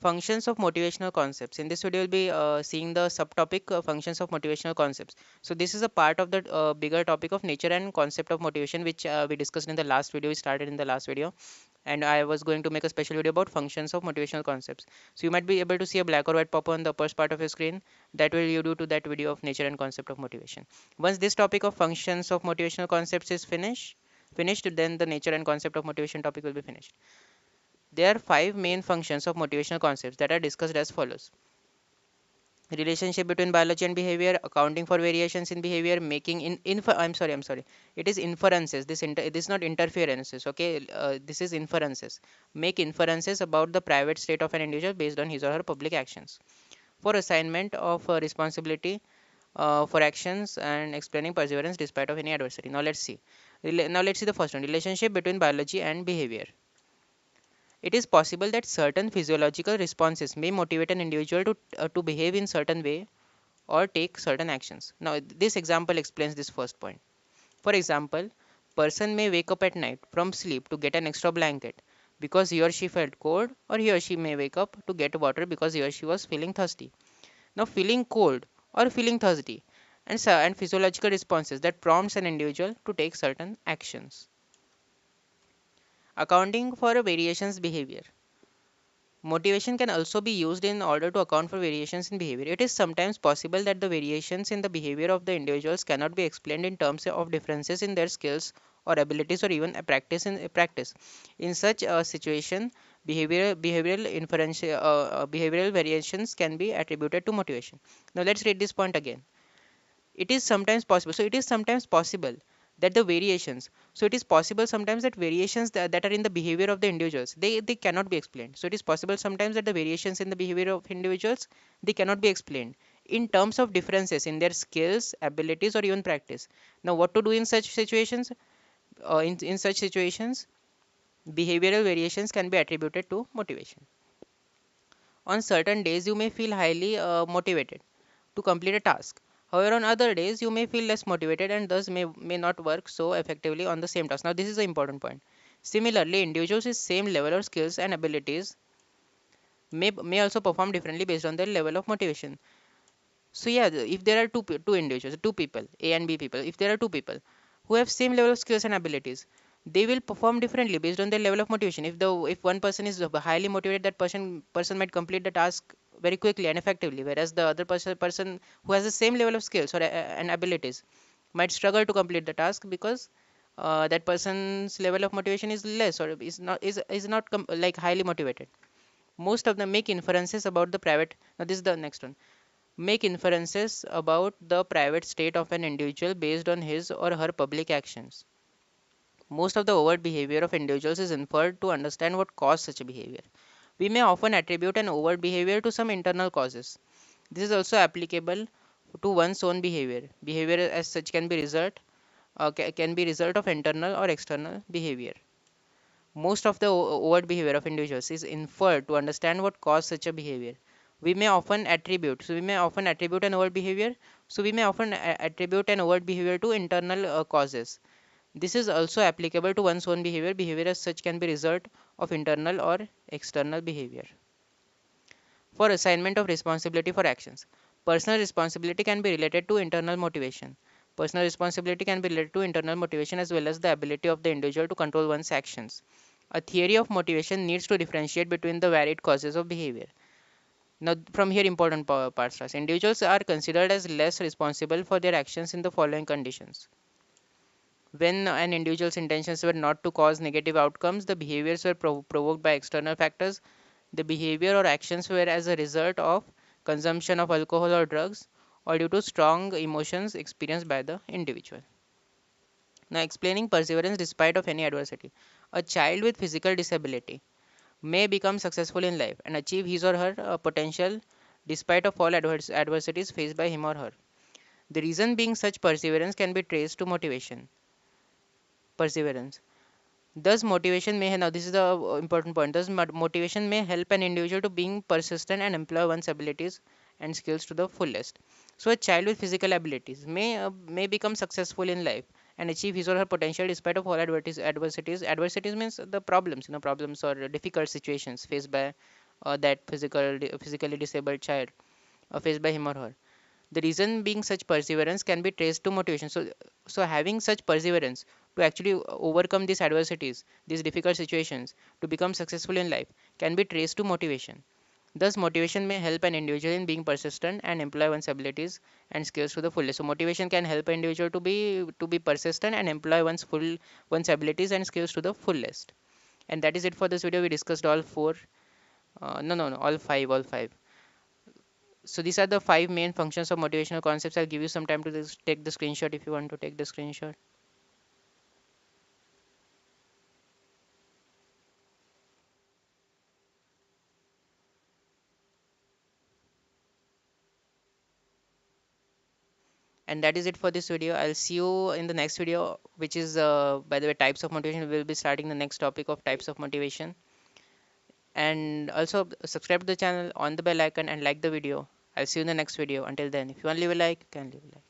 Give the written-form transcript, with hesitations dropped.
Functions of motivational concepts. In this video, we'll be seeing the subtopic functions of motivational concepts. So this is a part of the bigger topic of nature and concept of motivation, which we discussed in the last video. We started in the last video, and I was going to make a special video about functions of motivational concepts. So you might be able to see a black or white pop on the upper part of your screen. That will lead you to that video of nature and concept of motivation. Once this topic of functions of motivational concepts is finished, then the nature and concept of motivation topic will be finished. There are five main functions of motivational concepts that are discussed as follows: relationship between biology and behavior, accounting for variations in behavior, making I'm sorry, it is inferences. This is not interferences. Okay, this is inferences. Make inferences about the private state of an individual based on his or her public actions. For assignment of responsibility for actions and explaining perseverance despite of any adversity. Now let's see. Now let's see the first one: relationship between biology and behavior. It is possible that certain physiological responses may motivate an individual to behave in certain way or take certain actions. Now, this example explains this first point. For example, person may wake up at night from sleep to get an extra blanket because he or she felt cold, or he or she may wake up to get water because he or she was feeling thirsty. Now, feeling cold or feeling thirsty and physiological responses that prompts an individual to take certain actions. Accounting for variations behavior. Motivation can also be used in order to account for variations in behavior. It is sometimes possible that the variations in the behavior of the individuals cannot be explained in terms of differences in their skills or abilities or even a practice. In such a situation, behavioral variations can be attributed to motivation. Now let's read this point again. It is sometimes possible. So it is sometimes possible that the variations, so it is possible sometimes that variations that are in the behavior of the individuals, they cannot be explained. So it is possible sometimes that the variations in the behavior of individuals, they cannot be explained in terms of differences in their skills, abilities or even practice. Now what to do in such situations? In such situations, behavioral variations can be attributed to motivation. On certain days you may feel highly motivated to complete a task. However, on other days you may feel less motivated and thus may not work so effectively on the same task. Now, this is the important point. Similarly, individuals with same level of skills and abilities may also perform differently based on their level of motivation. So yeah, if there are two individuals, two people, A and B people, if there are two people who have same level of skills and abilities, they will perform differently based on their level of motivation. If one person is highly motivated, that person might complete the task very quickly and effectively, whereas the other person who has the same level of skills and abilities might struggle to complete the task because that person's level of motivation is less or is not like highly motivated. Most of them make inferences about the private. Now this is the next one: make inferences about the private state of an individual based on his or her public actions. Most of the overt behavior of individuals is inferred to understand what caused such a behavior. We may often attribute an overt behavior to some internal causes. This is also applicable to one's own behavior. Behavior as such can be result of internal or external behavior. Most of the overt behavior of individuals is inferred to understand what caused such a behavior. We may often attribute an overt behavior. So we may often attribute an overt behavior to internal causes. This is also applicable to one's own behavior. Behavior as such can be result of internal or external behavior. For assignment of responsibility for actions. Personal responsibility can be related to internal motivation. Personal responsibility can be related to internal motivation as well as the ability of the individual to control one's actions. A theory of motivation needs to differentiate between the varied causes of behavior. Now, from here, important parts. Individuals are considered as less responsible for their actions in the following conditions: when an individual's intentions were not to cause negative outcomes, the behaviors were provoked by external factors. The behavior or actions were as a result of consumption of alcohol or drugs or due to strong emotions experienced by the individual. Now, explaining perseverance despite of any adversity. A child with physical disability may become successful in life and achieve his or her potential despite of all adversities faced by him or her. The reason being such perseverance can be traced to perseverance. Thus, motivation may now this is the important point. Thus, motivation may help an individual to being persistent and employ one's abilities and skills to the fullest. So, a child with physical abilities may become successful in life and achieve his or her potential despite of all adversities. Adversities means the problems, problems or difficult situations faced by that physically disabled child faced by him or her. The reason being such perseverance can be traced to motivation. So having such perseverance to actually overcome these adversities, these difficult situations, to become successful in life, can be traced to motivation. Thus, motivation may help an individual in being persistent and employ one's abilities and skills to the fullest. So, motivation can help an individual to be persistent and employ one's abilities and skills to the fullest. And that is it for this video. We discussed all four. No, no, no, all five. So these are the five main functions of motivational concepts. I'll give you some time to take the screenshot if you want to take the screenshot. And that is it for this video. I'll see you in the next video, which is, by the way, types of motivation. We'll be starting the next topic of types of motivation. And also subscribe to the channel, on the bell icon, and like the video. I'll see you in the next video. Until then, if you want to leave a like, you can leave a like.